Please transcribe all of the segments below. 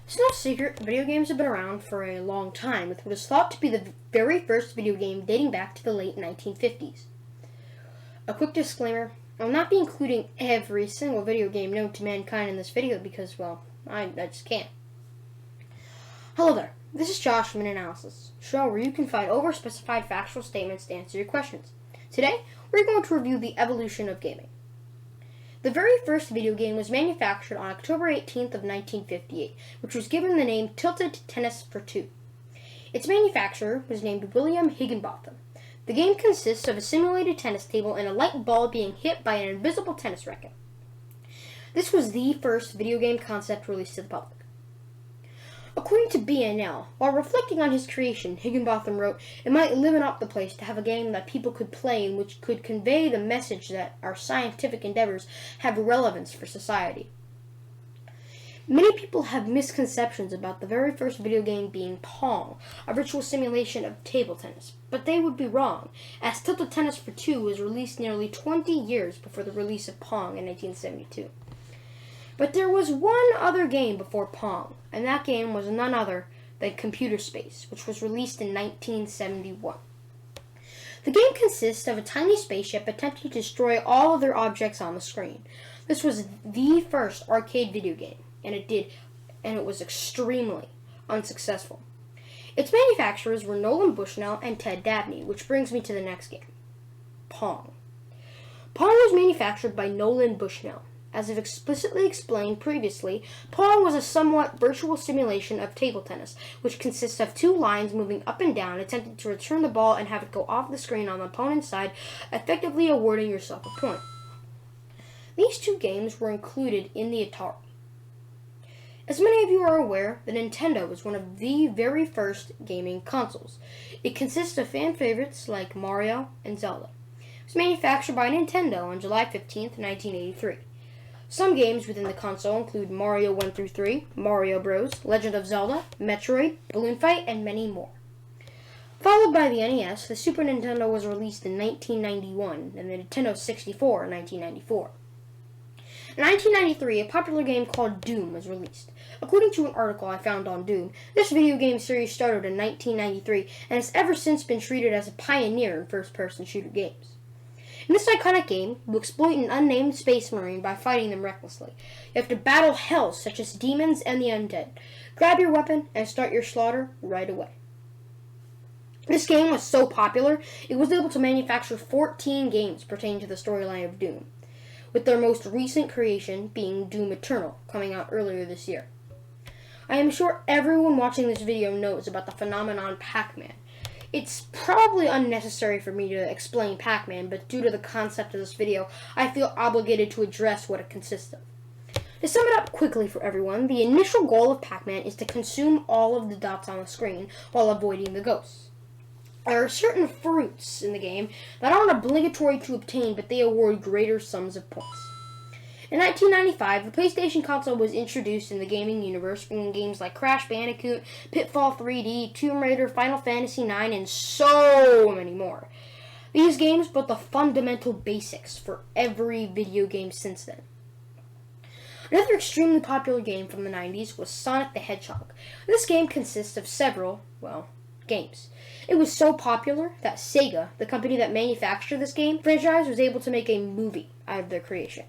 It's no secret video games have been around for a long time, with what is thought to be the very first video game dating back to the late 1950s. A quick disclaimer, I'll not be including every single video game known to mankind in this video because, well, I just can't. Hello there, this is Josh from An Analysis, a show where you can find over-specified factual statements to answer your questions. Today, we're going to review the evolution of gaming. The very first video game was manufactured on October 18th of 1958, which was given the name Tilted Tennis for Two. Its manufacturer was named William Higginbotham. The game consists of a simulated tennis table and a light ball being hit by an invisible tennis racket. This was the first video game concept released to the public. According to B&L, while reflecting on his creation, Higginbotham wrote, "It might liven up the place to have a game that people could play and which could convey the message that our scientific endeavors have relevance for society." Many people have misconceptions about the very first video game being Pong, a virtual simulation of table tennis, but they would be wrong, as Tilted Tennis for Two was released nearly 20 years before the release of Pong in 1972. But there was one other game before Pong, and that game was none other than Computer Space, which was released in 1971. The game consists of a tiny spaceship attempting to destroy all other objects on the screen. This was the first arcade video game, and it was extremely unsuccessful. Its manufacturers were Nolan Bushnell and Ted Dabney, which brings me to the next game, Pong. Pong was manufactured by Nolan Bushnell. As I've explicitly explained previously, Pong was a somewhat virtual simulation of table tennis, which consists of two lines moving up and down, attempting to return the ball and have it go off the screen on the opponent's side, effectively awarding yourself a point. These two games were included in the Atari. As many of you are aware, the Nintendo was one of the very first gaming consoles. It consists of fan favorites like Mario and Zelda. It was manufactured by Nintendo on July 15th, 1983. Some games within the console include Mario 1 through 3, Mario Bros., Legend of Zelda, Metroid, Balloon Fight, and many more. Followed by the NES, the Super Nintendo was released in 1991, and the Nintendo 64 in 1994. In 1993, a popular game called Doom was released. According to an article I found on Doom, this video game series started in 1993 and has ever since been treated as a pioneer in first-person shooter games. In this iconic game, you exploit an unnamed space marine by fighting them recklessly. You have to battle hell such as demons and the undead. Grab your weapon and start your slaughter right away. This game was so popular, it was able to manufacture 14 games pertaining to the storyline of Doom, with their most recent creation being Doom Eternal, coming out earlier this year. I am sure everyone watching this video knows about the phenomenon Pac-Man. It's probably unnecessary for me to explain Pac-Man, but due to the concept of this video, I feel obligated to address what it consists of. To sum it up quickly for everyone, the initial goal of Pac-Man is to consume all of the dots on the screen while avoiding the ghosts. There are certain fruits in the game that aren't obligatory to obtain, but they award greater sums of points. In 1995, the PlayStation console was introduced in the gaming universe, bringing games like Crash Bandicoot, Pitfall 3D, Tomb Raider, Final Fantasy IX, and so many more. These games built the fundamental basics for every video game since then. Another extremely popular game from the 90s was Sonic the Hedgehog. This game consists of several, games. It was so popular that Sega, the company that manufactured this game franchise, was able to make a movie out of their creation.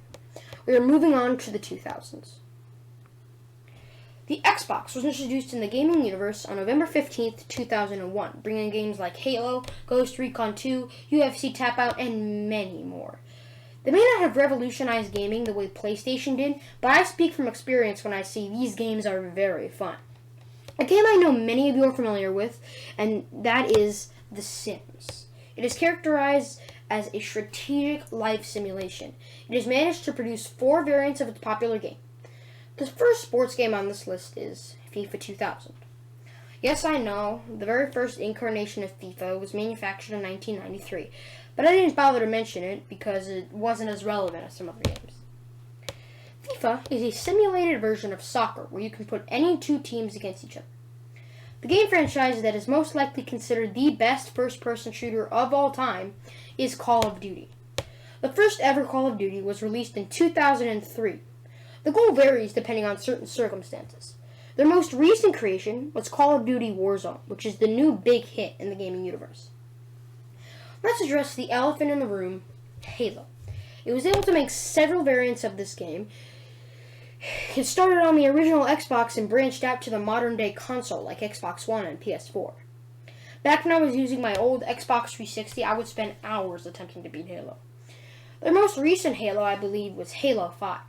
We are moving on to the 2000s. The Xbox was introduced in the gaming universe on November 15th, 2001, bringing games like Halo, Ghost Recon 2, UFC Tap Out, and many more. They may not have revolutionized gaming the way PlayStation did, but I speak from experience when I say these games are very fun. A game I know many of you are familiar with, and that is The Sims. It is characterized as a strategic life simulation. It has managed to produce 4 variants of its popular game. The first sports game on this list is FIFA 2000. Yes, I know, the very first incarnation of FIFA was manufactured in 1993, but I didn't bother to mention it because it wasn't as relevant as some other games. FIFA is a simulated version of soccer where you can put any two teams against each other. The game franchise that is most likely considered the best first-person shooter of all time is Call of Duty. The first ever Call of Duty was released in 2003. The goal varies depending on certain circumstances. Their most recent creation was Call of Duty Warzone, which is the new big hit in the gaming universe. Let's address the elephant in the room, Halo. It was able to make several variants of this game. It started on the original Xbox and branched out to the modern-day console like Xbox One and PS4. Back when I was using my old Xbox 360, I would spend hours attempting to beat Halo. Their most recent Halo, I believe, was Halo 5.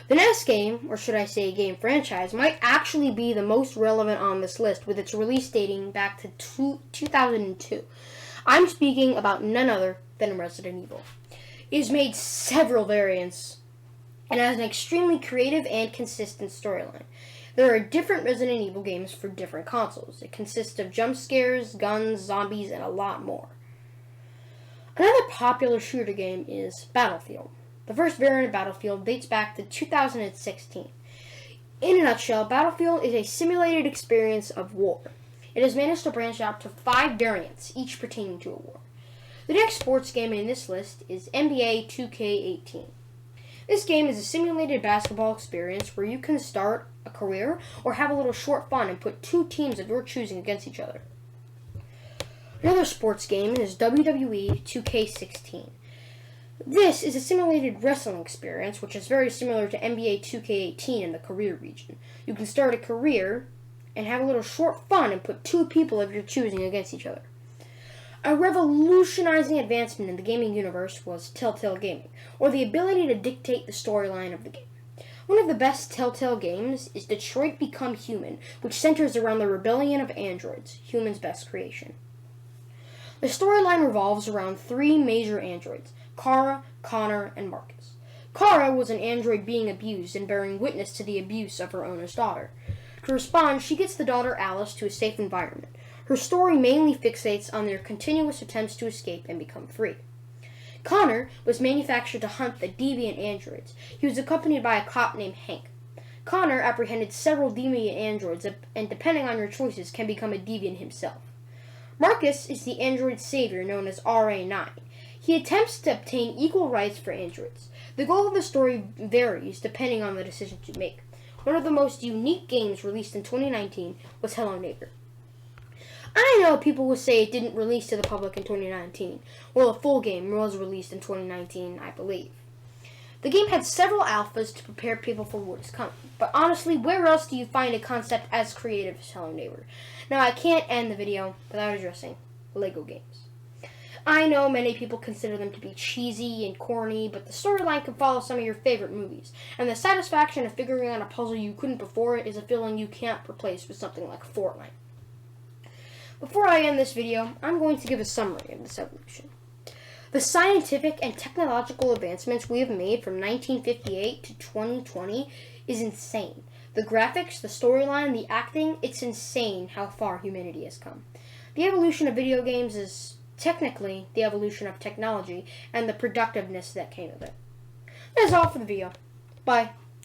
The next game, or should I say game franchise, might actually be the most relevant on this list with its release dating back to 2002. I'm speaking about none other than Resident Evil. It has made several variants and has an extremely creative and consistent storyline. There are different Resident Evil games for different consoles. It consists of jump scares, guns, zombies, and a lot more. Another popular shooter game is Battlefield. The first variant of Battlefield dates back to 2016. In a nutshell, Battlefield is a simulated experience of war. It has managed to branch out to 5 variants, each pertaining to a war. The next sports game in this list is NBA 2K18. This game is a simulated basketball experience where you can start a career or have a little short fun and put 2 teams of your choosing against each other. Another sports game is WWE 2K16. This is a simulated wrestling experience, which is very similar to NBA 2K18 in the career region. You can start a career and have a little short fun and put 2 people of your choosing against each other. A revolutionizing advancement in the gaming universe was Telltale Gaming, or the ability to dictate the storyline of the game. One of the best Telltale games is Detroit Become Human, which centers around the rebellion of androids, humans' best creation. The storyline revolves around 3 major androids, Kara, Connor, and Marcus. Kara was an android being abused and bearing witness to the abuse of her owner's daughter. To respond, she gets the daughter Alice to a safe environment. Her story mainly fixates on their continuous attempts to escape and become free. Connor was manufactured to hunt the deviant androids. He was accompanied by a cop named Hank. Connor apprehended several deviant androids and, depending on your choices, can become a deviant himself. Marcus is the android savior known as RA9. He attempts to obtain equal rights for androids. The goal of the story varies depending on the decisions you make. One of the most unique games released in 2019 was Hello Neighbor. I know people will say it didn't release to the public in 2019. Well, a full game was released in 2019, I believe. The game had several alphas to prepare people for what is coming. But honestly, where else do you find a concept as creative as Hello Neighbor? Now, I can't end the video without addressing Lego games. I know many people consider them to be cheesy and corny, but the storyline can follow some of your favorite movies. And the satisfaction of figuring out a puzzle you couldn't before is a feeling you can't replace with something like Fortnite. Before I end this video, I'm going to give a summary of this evolution. The scientific and technological advancements we have made from 1958 to 2020 is insane. The graphics, the storyline, the acting, it's insane how far humanity has come. The evolution of video games is technically the evolution of technology and the productiveness that came with it. That is all for the video. Bye.